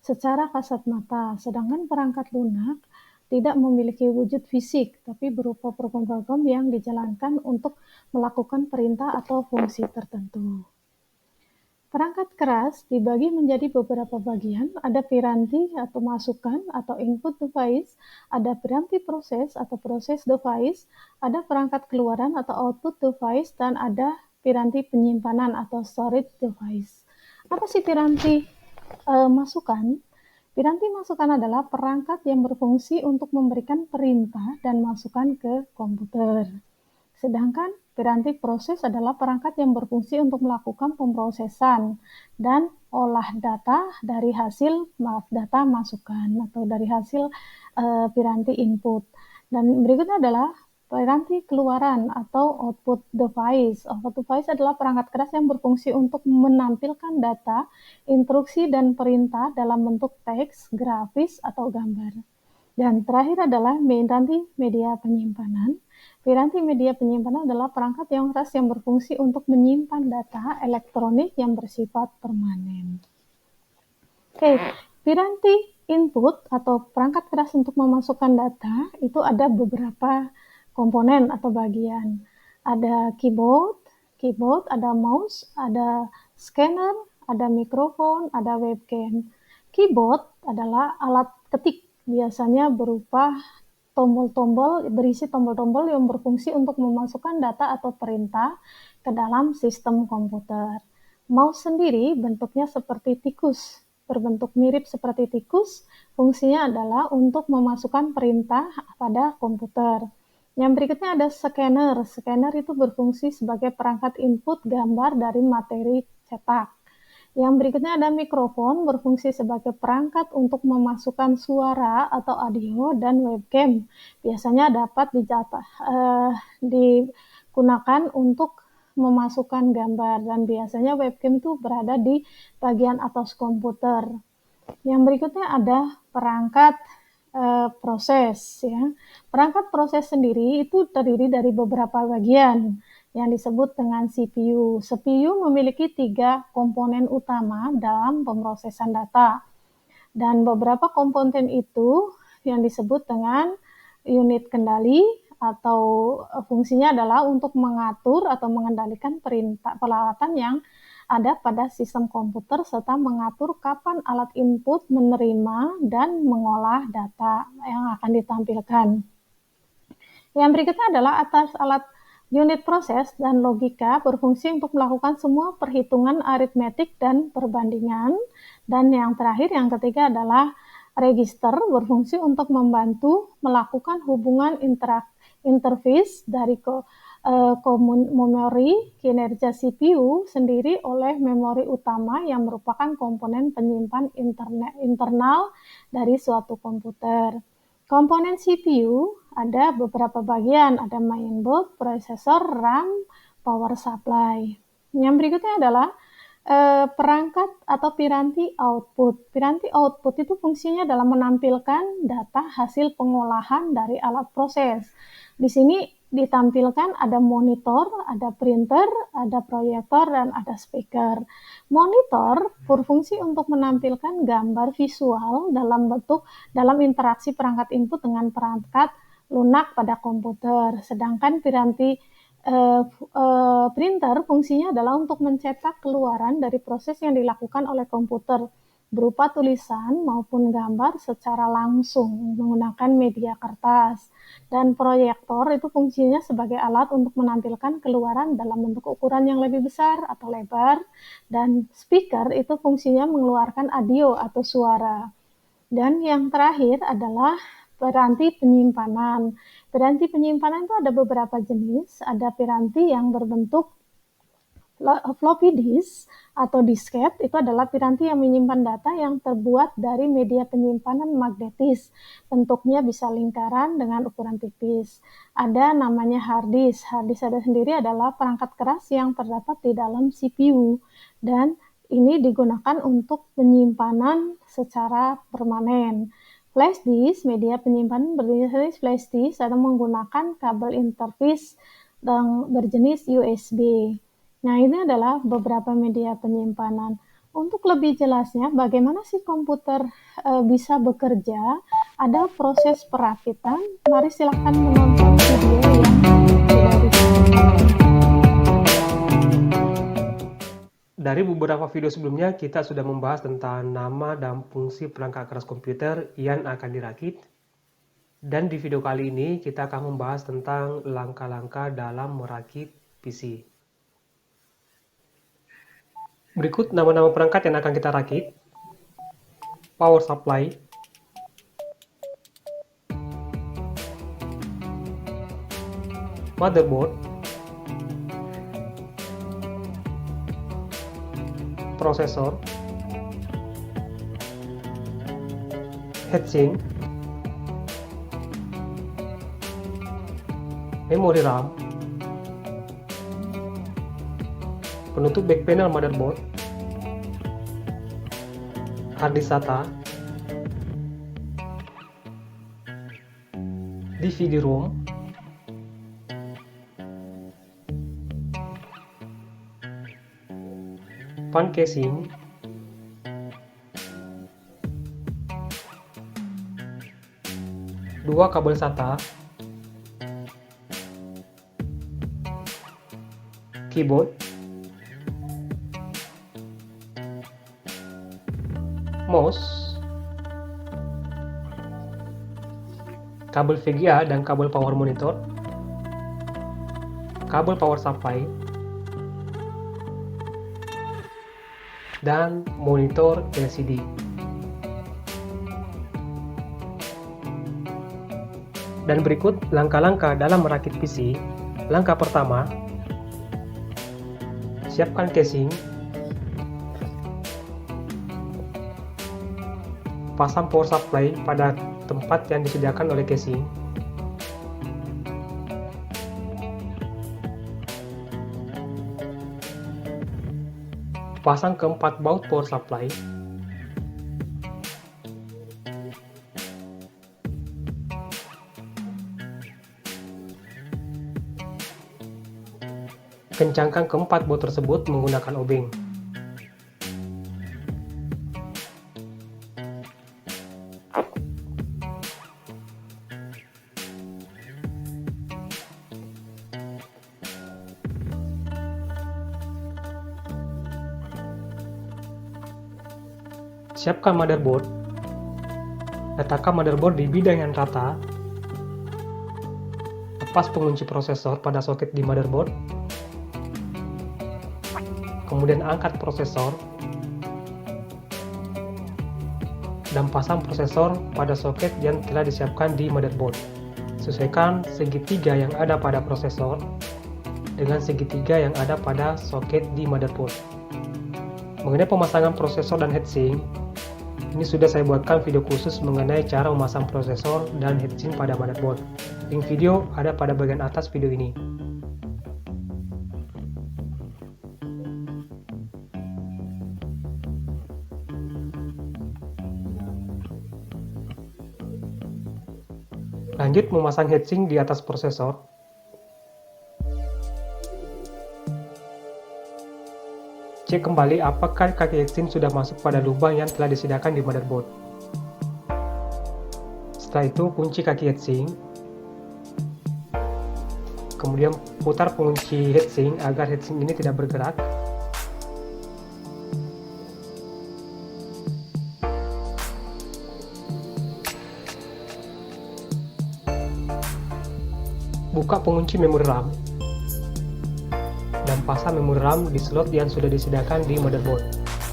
secara kasat mata, sedangkan perangkat lunak tidak memiliki wujud fisik, tapi berupa program-program yang dijalankan untuk melakukan perintah atau fungsi tertentu. Perangkat keras dibagi menjadi beberapa bagian, ada piranti atau masukan atau input device, ada piranti proses atau process device, ada perangkat keluaran atau output device, dan ada piranti penyimpanan atau storage device. Apa sih piranti masukan? Piranti masukan adalah perangkat yang berfungsi untuk memberikan perintah dan masukan ke komputer. Sedangkan piranti proses adalah perangkat yang berfungsi untuk melakukan pemrosesan dan olah data dari hasil data masukan atau dari hasil piranti input. Dan berikutnya adalah piranti keluaran atau output device. Output device adalah perangkat keras yang berfungsi untuk menampilkan data, instruksi, dan perintah dalam bentuk teks, grafis, atau gambar. Dan terakhir adalah piranti media penyimpanan. Piranti media penyimpanan adalah perangkat yang keras yang berfungsi untuk menyimpan data elektronik yang bersifat permanen. Oke, piranti input atau perangkat keras untuk memasukkan data itu ada beberapa komponen atau bagian. Ada keyboard, ada mouse, ada scanner, ada mikrofon, ada webcam. Keyboard adalah alat ketik, biasanya berupa tombol-tombol, berisi tombol-tombol yang berfungsi untuk memasukkan data atau perintah ke dalam sistem komputer. Mouse sendiri bentuknya seperti tikus, berbentuk mirip seperti tikus, fungsinya adalah untuk memasukkan perintah pada komputer. Yang berikutnya ada scanner. Scanner itu berfungsi sebagai perangkat input gambar dari materi cetak. Yang berikutnya ada mikrofon, berfungsi sebagai perangkat untuk memasukkan suara atau audio, dan webcam. Biasanya dapat digunakan untuk memasukkan gambar, dan biasanya webcam itu berada di bagian atas komputer. Yang berikutnya ada perangkat proses. Ya. Perangkat proses sendiri itu terdiri dari beberapa bagian yang disebut dengan CPU. CPU memiliki 3 komponen utama dalam pemrosesan data. Dan beberapa komponen itu yang disebut dengan unit kendali atau fungsinya adalah untuk mengatur atau mengendalikan peralatan yang ada pada sistem komputer serta mengatur kapan alat input menerima dan mengolah data yang akan ditampilkan. Yang berikutnya adalah atas alat unit proses dan logika berfungsi untuk melakukan semua perhitungan aritmetik dan perbandingan. Dan yang terakhir, yang ketiga adalah register berfungsi untuk membantu melakukan hubungan interface dari memori kinerja CPU sendiri oleh memori utama yang merupakan komponen penyimpan internal dari suatu komputer. Komponen CPU ada beberapa bagian, ada mainboard, prosesor, RAM, power supply. Yang berikutnya adalah perangkat atau piranti output. Piranti output itu fungsinya dalam menampilkan data hasil pengolahan dari alat proses. Di sini ditampilkan ada monitor, ada printer, ada proyektor, dan ada speaker. Monitor berfungsi untuk menampilkan gambar visual dalam interaksi perangkat input dengan perangkat lunak pada komputer. Sedangkan piranti printer fungsinya adalah untuk mencetak keluaran dari proses yang dilakukan oleh komputer berupa tulisan maupun gambar secara langsung menggunakan media kertas. Dan proyektor itu fungsinya sebagai alat untuk menampilkan keluaran dalam bentuk ukuran yang lebih besar atau lebar. Dan speaker itu fungsinya mengeluarkan audio atau suara. Dan yang terakhir adalah piranti penyimpanan. Piranti penyimpanan itu ada beberapa jenis. Ada piranti yang berbentuk floppy disk atau disket, itu adalah piranti yang menyimpan data yang terbuat dari media penyimpanan magnetis. Bentuknya bisa lingkaran dengan ukuran tipis. Ada namanya hard disk. Hard disk sendiri adalah perangkat keras yang terdapat di dalam CPU. Dan ini digunakan untuk penyimpanan secara permanen. Flash disk, media penyimpanan berjenis flash disk atau menggunakan kabel interface yang berjenis USB. Nah, ini adalah beberapa media penyimpanan. Untuk lebih jelasnya, bagaimana sih komputer bisa bekerja, ada proses perakitan. Mari silahkan menonton video yang sudah disampaikan. Dari beberapa video sebelumnya, kita sudah membahas tentang nama dan fungsi perangkat keras komputer yang akan dirakit. Dan di video kali ini, kita akan membahas tentang langkah-langkah dalam merakit PC. Berikut nama-nama perangkat yang akan kita rakit. Power supply, motherboard, prosesor, heatsink, memori RAM, penutup back panel motherboard, hard disk SATA, DVD-ROM, fan casing, dua kabel SATA, keyboard, mouse, kabel VGA dan kabel power monitor, kabel power supply, dan monitor LCD. Dan berikut langkah-langkah dalam merakit PC. Langkah pertama, siapkan casing, pasang power supply pada tempat yang disediakan oleh casing, pasang keempat baut power supply, kencangkan keempat baut tersebut menggunakan obeng. Siapkan motherboard. Letakkan motherboard di bidang yang rata. Lepas pengunci prosesor pada soket di motherboard. Kemudian angkat prosesor. Dan pasang prosesor pada soket yang telah disiapkan di motherboard. Sesuaikan segitiga yang ada pada prosesor dengan segitiga yang ada pada soket di motherboard. Mengenai pemasangan prosesor dan heatsink, ini sudah saya buatkan video khusus mengenai cara memasang prosesor dan heatsink pada motherboard. Link video ada pada bagian atas video ini. Lanjut memasang heatsink di atas prosesor. Cek kembali apakah kaki heatsink sudah masuk pada lubang yang telah disediakan di motherboard. Setelah itu, kunci kaki heatsink. Kemudian putar pengunci heatsink agar heatsink ini tidak bergerak. Buka pengunci memori RAM. Dan pasang memori RAM di slot yang sudah disediakan di motherboard.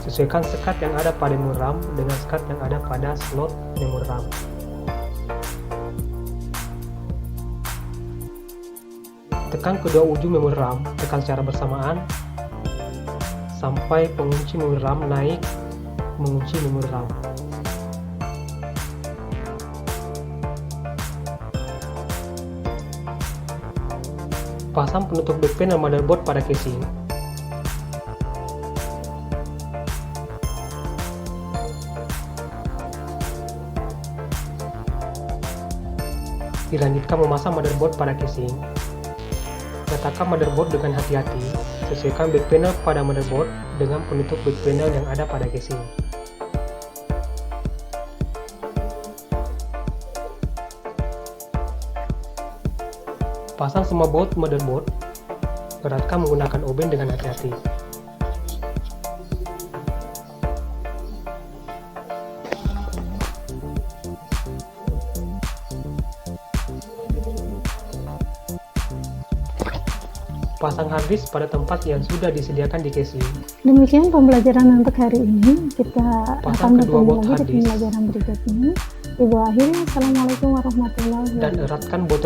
Sesuaikan sekat yang ada pada memori RAM dengan sekat yang ada pada slot memori RAM. Tekan kedua ujung memori RAM, tekan secara bersamaan sampai pengunci memori RAM naik mengunci memori RAM. Pasang penutup back panel motherboard pada casing. Dilanjutkan memasang motherboard pada casing. Letakkan motherboard dengan hati-hati Sesuaikan back panel pada motherboard dengan penutup back panel yang ada pada casing. Pasang semua baut motherboard. Eratkan menggunakan oben dengan hati-hati. Pasang harddisk pada tempat yang sudah disediakan di casing. Demikian pembelajaran untuk hari ini. Kita Pasang akan kedua bertemu baut lagi di harddisk. pembelajaran berikutnya. Ibu akhiri, Assalamualaikum warahmatullahi wabarakatuh. Dan eratkan baut